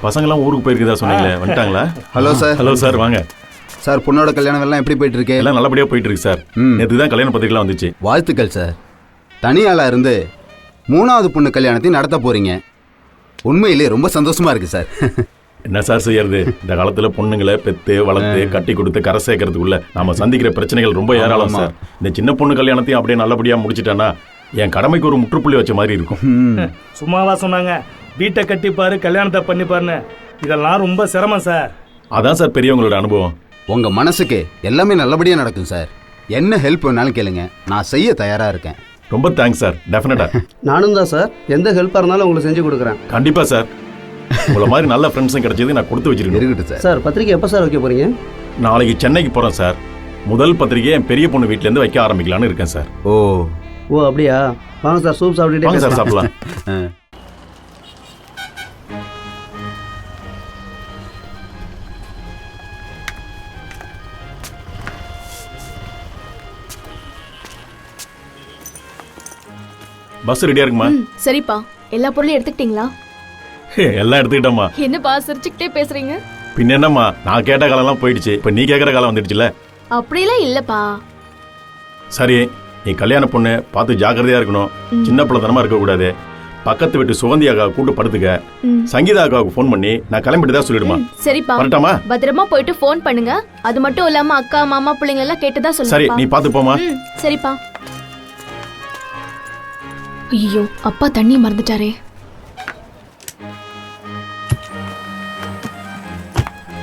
பசங்களாம் ஊருக்கு போயிருக்குதா சொன்னீங்களே, வந்துட்டாங்களா? Hello sir. ஹலோ சார், வாங்க சார். பொண்ணோட கல்யாணம் எல்லாம் எப்படி போயிட்டு இருக்கு? எல்லாம் நல்லபடியாக போயிட்டு இருக்கு சார். நேற்று தான் கல்யாண பத்திரிக்கைலாம் வந்துச்சு. வாழ்த்துக்கள் சார். தனியாளா இருந்து 3வது பொண்ணு கல்யாணத்தையும் நடத்த போறீங்க. உண்மையிலே ரொம்ப சந்தோஷமா இருக்கு சார். என்ன சார் செய்யறது, இந்த காலத்துல பொண்ணுங்களை பெத்து வளர்த்து கட்டி கொடுத்து கரை சேர்க்கறதுக்குள்ள நாம சந்திக்கிற பிரச்சனைகள் ரொம்ப ஏராளம் சார். இந்த சின்ன பொண்ணு கல்யாணத்தையும் அப்படியே நல்லபடியா முடிச்சிட்டானா என் கடமைக்கு ஒரு முற்றுப்புள்ளி வச்ச மாதிரி இருக்கும். சும்மாவா சொன்னாங்க வீட்டை கட்டிப்பாரு கல்யாணத்தை பண்ணிப்பாருன்னு? இதெல்லாம் ரொம்ப சிரமம் சார். அதான் சார் பெரியவங்களோட அனுபவம். உங்க மனசுக்கு எல்லாமே நல்லபடியா நடக்கும் சார். என்ன ஹெல்ப் வேணாலும் கேளுங்க, நான் செய்ய தயாரா இருக்கேன். ரொம்ப தேங்க்ஸ் சார். டெஃபினட்டா. நானும் தான் சார். எந்த ஹெல்ப்பாக இருந்தாலும் உங்களுக்கு செஞ்சு கொடுக்குறேன். கண்டிப்பா சார். உங்களை மாதிரி நல்ல ஃப்ரெண்ட்ஸும் கிடைச்சது நான் கொடுத்து வச்சிருக்கேன். இருக்கட்டும் சார். சார் பத்திரிக்கை எப்போ சார் வைக்க போறீங்க? நாளைக்கு சென்னைக்கு போறேன் சார். முதல் பத்திரிகையை என் பெரிய பொண்ணு வீட்டிலேருந்து வைக்க ஆரம்பிக்கலான்னு இருக்கேன் சார். ஓ அப்படியா? வாங்க சார், சூப் வாங்க சார், சாப்பிட்டுட்டே சாப்பிடலாம். பஸ் ரெடியா இருக்குமா? சரிப்பா. எல்லா பொருளையும் எடுத்துக்கிட்டீங்களா? எல்லாம் எடுத்துக்கிட்டோம்மா. என்னப்பா சிரிச்சுக்கிட்டே பேசுறீங்க? பின்ன என்னம்மா, நான் கேட்ட காலம்லாம் போயிடுச்சு. இப்ப நீ கேட்கற காலம் வந்துடுச்சுல. அப்படிலாம் இல்லப்பா. சரி, நீ கல்யாண பொண்ணு பார்த்து ஜாக்கிரதையா இருக்கணும். சின்ன பிள்ளைத்தனமா இருக்க கூடாது. பக்கத்து வீட்டு சுகந்தி அக்கா கூட்டு படுத்துக்க. சங்கீதா அக்காவுக்கு ஃபோன் பண்ணி நான் கிளம்பிட்டு சொல்லிடுமா? சரிப்பா. வரட்டாமா? பத்திரமா போயிட்டு ஃபோன் பண்ணுங்க. அது மட்டும் இல்லாம அக்கா மாமா பிள்ளைங்க எல்லாம் கேட்டதா சொல்லுங்க. சரி, நீ பாத்து போமா. சரிப்பா. ஐயோ, அப்பா தண்ணி மறந்துட்டாரே.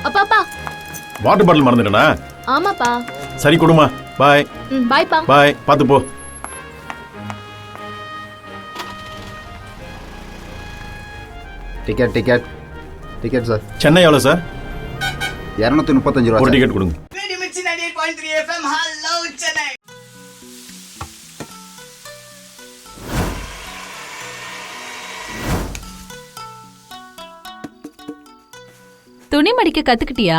அப்பா அப்பா, வாட்டர் பாட்டில் மறந்துட்டேனா? ஆமாப்பா. சரி கொடுமா. பாய். பாய்ப்பா. பாய், பாத்து போ. Ticket ticket ticket sir. Chennai எவ்வளோ சார்? 235 ரூபா. ஒரு டிக்கெட் கொடுங்க. துணி மடிக்க கத்துக்கிட்டியா?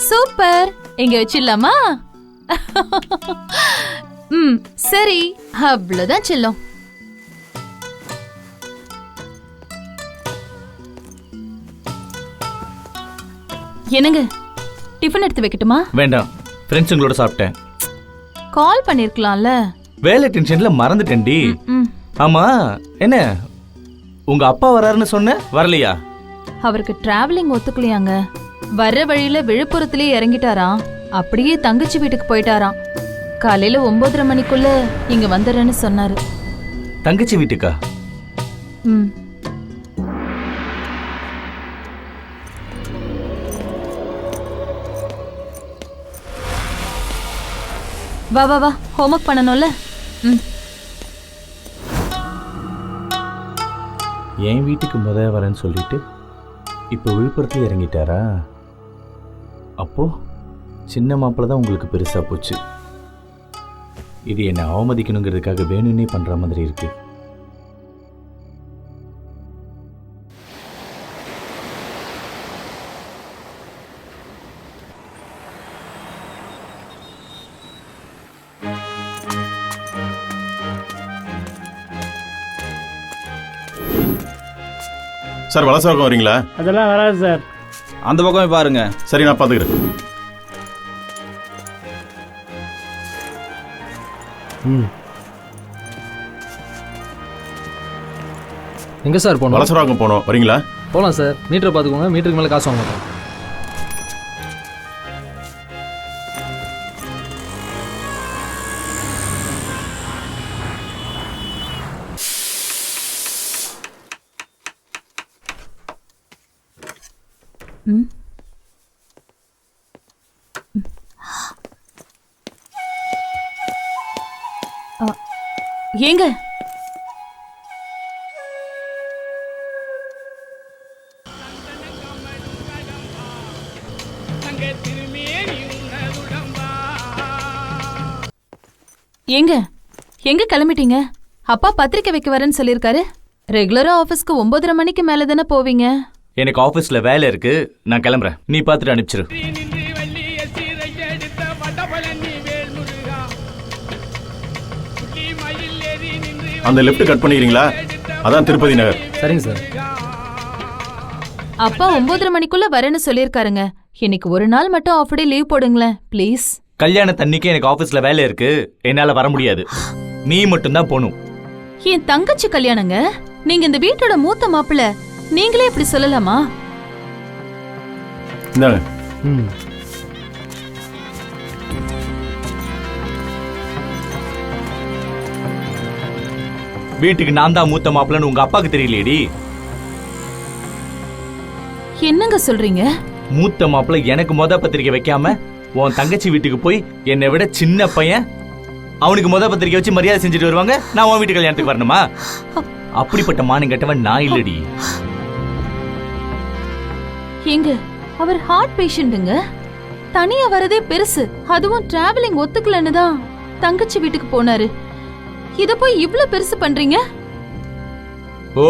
சூப்பர். எங்க வச்சிடலாமா? சரி, அவ்வளவுதான் செல்லம். என்னங்க, டிஃபன் எடுத்து வைக்கட்டுமா? வேண்டாம், ஃப்ரெண்ட்ஸுங்களோட சாப்பிட்டேன். கால் பண்ணிருக்கலாம்ல. வேலை டென்ஷன்ல மறந்துட்டேன்டி. ஆமா, என்ன உங்க அப்பா வராருன்னு சொன்ன, வரலையா? அவருக்கு டிராவலிங் ஒத்துக்கலையாங்க. வர்ற வழியில விழுப்புரத்திலே இறங்கிட்டாராம். அப்படியே தங்கச்சி வீட்டுக்கு போயிட்டாராம். காலையில 9:30 மணிக்குள்ள இங்க வந்துடுறேன்னு சொன்னாரு. தங்கச்சி வீட்டுக்கா? வா வா வா, ஹோம்ஒர்க் பண்ணணும்ல. என் வீட்டுக்கு வரேன்னு சொல்லிட்டு இப்போ விழுப்புரத்தில் இறங்கிட்டாரா? அப்போ சின்ன மாப்பிள்ள தான் உங்களுக்கு பெருசா போச்சு. இது என்னை அவமதிக்கணுங்கிறதுக்காக வேணும்னே பண்ற மாதிரி இருக்கு. சார், வலசாக்கம் வரீங்களா? அதெல்லாம் வராது சார். அந்த பக்கமே பாருங்க. சரி, நான் பாத்துக்கிறேன். எங்க சார் போகணும்? வலசராக்கம் போகணும், வரீங்களா? போகலாம் சார். மீட்டரை பார்த்துக்கோங்க. மீட்டருக்கு மேலே காசு வாங்க மாட்டோம். ஏங்க, ஏங்க, எங்க கிளம்பிட்டீங்க? அப்பா பத்திரிக்கை வைக்க வரேன்னு சொல்லிருக்காரு. ரெகுலரா ஆபீஸ்க்கு 9:30 மணிக்கு மேல தானே போவீங்க? எனக்கு ஆபீஸ்ல வேலை இருக்கு, நான் கிளம்புறேன். நீ பாத்துட்டு அனுப்பிச்சிரு. அந்த லெஃப்ட் கட் பண்ணிக்கிறீங்களா? அதான் திருப்பதி நகர். சரிங்க சார். அப்பா 9:30 மணிக்குள்ள வரேன்னு சொல்லியிருக்காருங்க. இன்னைக்கு ஒரு நாள் மட்டும் ஆஃப் டே லீவ் போடுங்களேன் ப்ளீஸ். கல்யாண தண்ணிக்கு எனக்கு ஆபீஸ்ல வேலை இருக்கு, என்னால வர முடியாது. நீ மட்டும்தான் போகணும். என் தங்கச்சி கல்யாணங்க. நீங்க இந்த வீட்டோட மூத்த மாப்பிள்ள, நீங்களே இப்படி சொல்லலாமா? இந்தாங்க. ம். வீட்டுக்கு நான் தான் மூத்த மாப்பிள்ளன்னு உங்க அப்பாக்கு தெரியலையேடி. என்னங்க சொல்றீங்க? மூத்த மாப்பிள்ள எனக்கு பத்திரிக்கை வைக்காம உன் தங்கச்சி வீட்டுக்கு போய் என்னை விட சின்ன பையன் அவனுக்கு பத்திரிக்கை வச்சு மரியாதை செஞ்சுட்டு வருவாங்க. நான் உன் வீட்டு கல்யாணத்துக்கு வரணுமா? அப்படிப்பட்ட மானம் கெட்டவன் நான் இல்லடி. எங்க அவர் ஹார்ட் பேஷண்ட்டுங்க. தனியா வரதே பெருசு, அதுவும் டிராவலிங் ஒத்துக்கலன்னு தான் தங்கச்சி வீட்டுக்கு போனாரு. இத போய் இவ்ளோ பெருசு பண்றீங்க? ஓ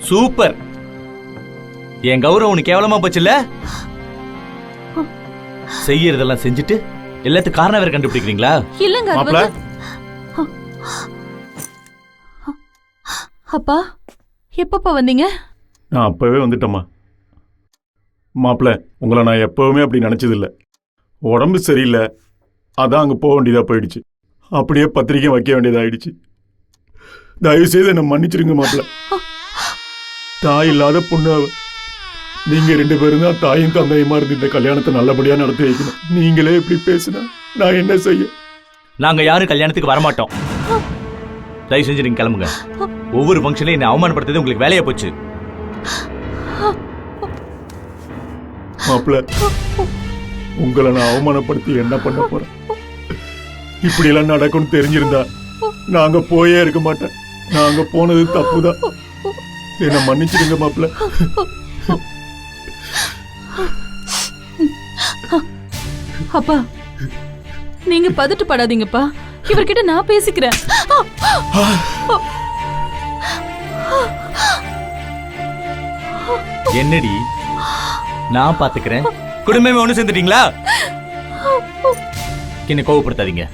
சூப்பர். என் கௌரவம் உனக்கு கேவலமா போச்சுல்ல? செய்யறதெல்லாம் செஞ்சுட்டு எல்லாத்துக்கும் காரணம் வேற கண்டுபிடிக்கிறீங்களா? இல்லங்க அது மாப்ள. வந்து- அப்பா எப்பப்பா வந்தீங்க? நான் அப்பவே வந்துட்டேம்மா. மாப்பிள்ள, உங்களை நான் எப்பவுமே அப்படி நினைச்சதில்ல. உடம்பு சரியில்லை, அதான் அங்கே போக வேண்டியதா போயிடுச்சு. அப்படியே பத்திரிக்கை வைக்க வேண்டியதாயிடுச்சு. தயவு செய்து என்னை மன்னிச்சிருங்க மாப்பிள்ள. தாய் இல்லாத பொண்ணு அவ. நீங்க 2 பேரும் தான் தாயும் தந்தையுமா இருந்து இந்த கல்யாணத்தை நல்லபடியா நடத்தி வைக்கணும். நீங்களே இப்படி பேசுனா நான் என்ன செய்ய? நாங்க யாரும் கல்யாணத்துக்கு வரமாட்டோம். தயவு செஞ்சு நீங்க கிளம்புங்க. ஒவ்வொரு ஃபங்க்ஷன்லயும் என்ன அவமானப்படுத்துறது உங்களுக்கு வேலையா போச்சு. மாப்பிள்ள, உங்களை நான் அவமானப்படுத்தி என்ன பண்ண போறேன்? இப்படி எல்லாம் நடக்கும்னு தெரிஞ்சிருந்தா நாங்க போயே இருக்க மாட்டேன். நாங்க போனது தப்புதான். என்ன மன்னிச்சிடுங்க மாப்பிள்ள. அப்பா நீங்க பதட்டப்படாதீங்கப்பா, இவர்கிட்ட நான் பேசிக்கிறேன். என்னடி நான் பாத்துக்கிறேன். குடும்பமே ஒண்ணு சேர்ந்துட்டீங்களா? என்ன கோவப்படுத்தாதீங்க.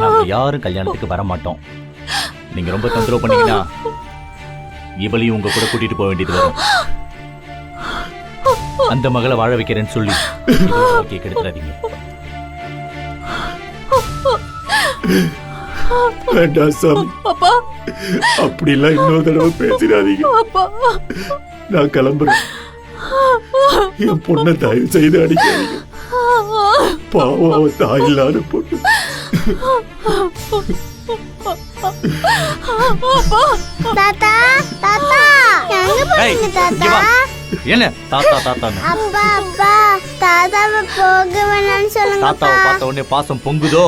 நாங்க யாரும் கல்யாணத்துக்கு வர மாட்டோம். நீங்க ரொம்ப தொந்தரவு பண்ணீங்கன்னா இவளையும் உங்க கூட கூட்டிட்டு போக வேண்டியது வரும். அந்த மகளை வாழ வைக்கிறேன்னு சொல்லி கெடுத்துறாதீங்க. வேண்டாம் சாமி, அப்பா அப்படிலாம் இன்னொரு தடவை பேசிடாதீங்க. அப்பா நான் கிளம்புறேன். என் பொண்ணை தயவு செய்து அடிக்காதீங்க. பாவம், அவ தாய் இல்லாத பொண்ணு. தாத்தா தாத்தா எங்க போறீங்க தாத்தா? என்ன தாத்தா தாத்தான்னு? அப்பா அப்பா தாத்தாவை போக வேணாம்னு சொல்லுங்க. தாத்தாவை பார்த்த உடனே பாசம் பொங்குதோ?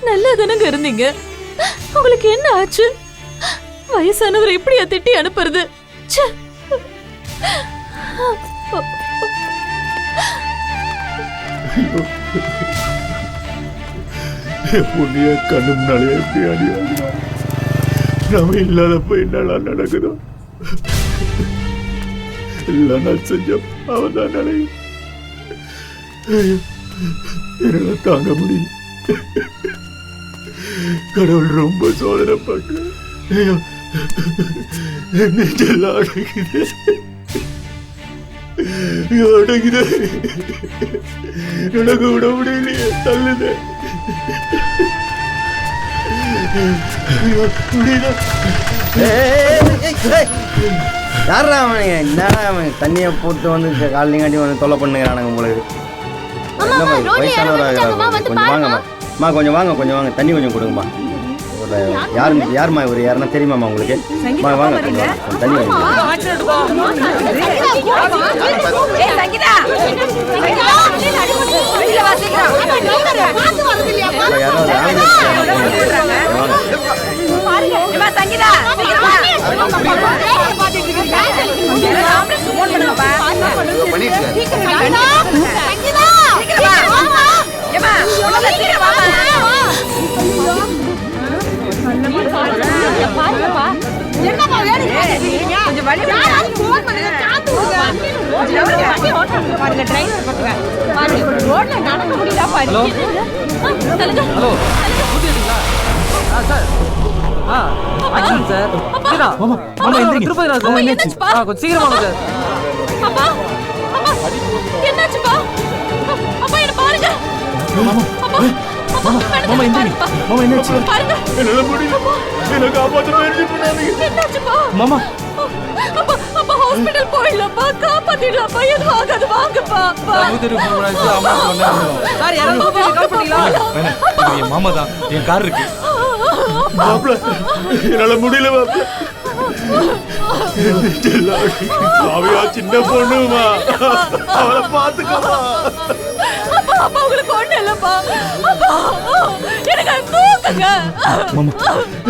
நல்லா தானங்க இருந்தீங்க, உங்களுக்கு என்ன ஆச்சு? வயசானவர் இப்படியா திட்டி அனுப்புறது? ச்சே. என் பொண்ணிய கண்ணு முன்னாலே எப்படி அடியாங்க. நம்ம இல்லாதப்ப என்னெல்லாம் நடக்குதோ எல்லாம் நான் செஞ்சோம். அவன் தான் நினையும். என்னால தாங்க முடியும். கடவுள் ரொம்ப சோதனை பண்ண. நெஞ்செல்லாம் அடங்குது அடங்குது. நடக்க விட முடியலையே, தள்ளுது. யாரா அவனுங்க? என்னடா அவன் தண்ணியை போட்டு வந்து காலைங்காட்டி வந்து தொல்லை பண்ணுங்கிறானுங்க உங்களுக்கு. வயசானவராக கொஞ்சம் வாங்கம்மா, கொஞ்சம் வாங்க தண்ணி கொஞ்சம் கொடுங்கம்மா. யாருமா இவர்? யாருன்னா தெரியுமாம்மா உங்களுக்கு? வாங்க கொஞ்சம் தண்ணி வாங்க. Hello sir, accident sir. கீழா. மாமா மாமா எந்திரிங்க. திருப்பதி மாமா என்னாச்சு? கொஞ்சம் சீக்கிரம் வாங்க சார். அப்பா அப்பா என்னாச்சுப்பா? அப்பா என்ன பாருங்க. மாமா மாமா எந்திரிங்க. மாமா என்னாச்சு? பாருங்க. என்னால முடியல. என்ன காப்பாத்த முயற்சி பண்ணாதீங்க. என்னாச்சுப்பா? மாமா அப்பா அப்பா ஹாஸ்பிடல் போயிடலாம்ப்பா, காப்பாத்திடலாம்ப்பா, எதுவும் ஆகாது, வாங்கப்பா. அப்பா. சார் யாராவது ஹாஸ்பிடல் கால் பண்ணீங்களா? என் மாமா தான். என் கார் இருக்கு. மாப்பிள என்னால முடியல மாப்பிள. சாவியா சின்ன பொண்ணுமா, அவளை பாத்துக்கமா. அப்பா அப்பா உங்களுக்கு ஒண்ணு இல்லப்பா. அப்பா எனக்கு தூக்குங்க. மாமா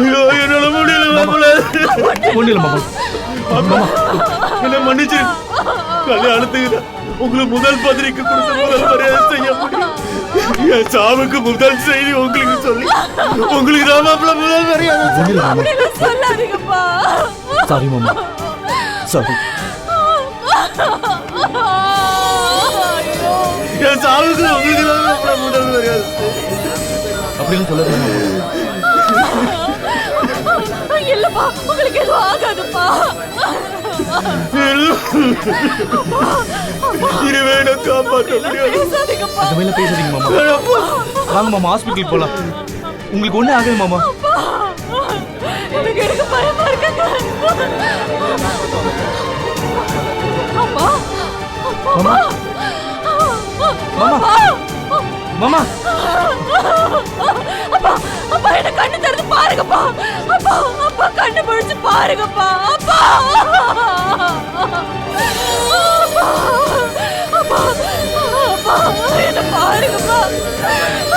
ஐயோ என்னால முடியல மாப்பிள. ஒண்ணு இல்ல மாமா. மாமா என்ன மன்னிச்சிரு. கல்யாணத்துக்கு உங்களுக்கு முதல் பத்திரிக்கை கொடுத்த முதல் மரியாதை செய்ய முடியும். என் சாவுக்கு முதல் செய்தி உங்களுக்கு சொல்லி உங்களுக்கு தான் மாப்பிள முதல் மரியாதை. ஒண்ணு இல்ல மாமா. அப்படிலாம் சொல்லாதீங்கப்பா. சாரி மாமா. சாரி. என் சாவுக்கு உங்களுக்கு தான் மாப்பிள முதல் மரியாதை. அப்படின்னு சொல்லாதீங்க மாமா. இல்லப்பா உங்களுக்கு எதுவும் ஆகாதுப்பா. இனிமே நான் காப்பாற்ற முடியாது. பேசாதீங்கப்பா. அந்த மேல பேசாதீங்க மாமா. வாங்க மாமா ஹாஸ்பிட்டல் போலாம். உங்களுக்கு ஒண்ணு ஆகாது மாமா. எனக்கு பயமா இருக்குங்க. அப்பா மாமா மாமா மாமா அப்பா அப்பா என்ன கண்ணு திறந்து பாருங்கப்பா. அப்பா அப்பா கண்ணு முழிச்சு பாருங்கப்பா. அப்பா அப்பா அப்பா அப்பா என்ன பாருங்கப்பா.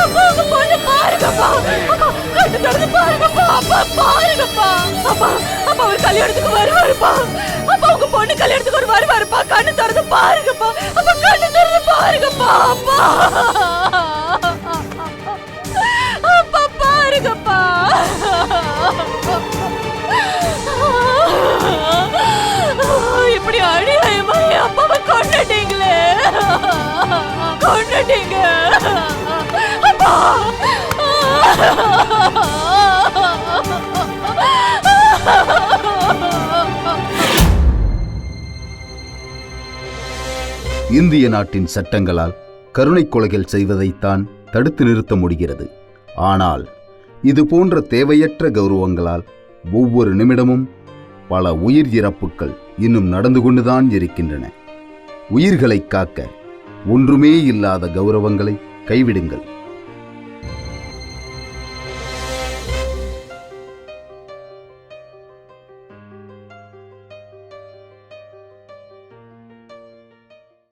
அப்பா உங்க பொண்ணு பாருங்கப்பா. அப்பா கண்ணு திறந்து பாருங்கப்பா. அப்பா பாருங்கப்பா. அப்பா அப்பா ஒரு கல்யாணத்துக்கு வருவாருப்பா. அப்பா உங்க பொண்ணு கல்யாணத்துக்கு ஒரு வருவாருப்பா. கண்ணு திறந்து பாருங்கப்பா. அப்பா கண்ணு திறந்து பாருங்கப்பா. அப்பா அப்பா பாருங்கப்பா. இப்படி அநியாயமா என் அப்பாவை கொன்னுட்டீங்களே. கொன்னுட்டீங்க அப்பா. இந்திய நாட்டின் சட்டங்களால் கருணை கொலைகள் செய்வதைத்தான் தடுத்து நிறுத்த முடிகிறது. ஆனால் இது போன்ற தேவையற்ற கௌரவங்களால் ஒவ்வொரு நிமிடமும் பல உயிர் இறப்புகள் இன்னும் நடந்து கொண்டுதான் இருக்கின்றன. உயிர்களை காக்க ஒன்றுமே இல்லாத கௌரவங்களை கைவிடுங்கள்.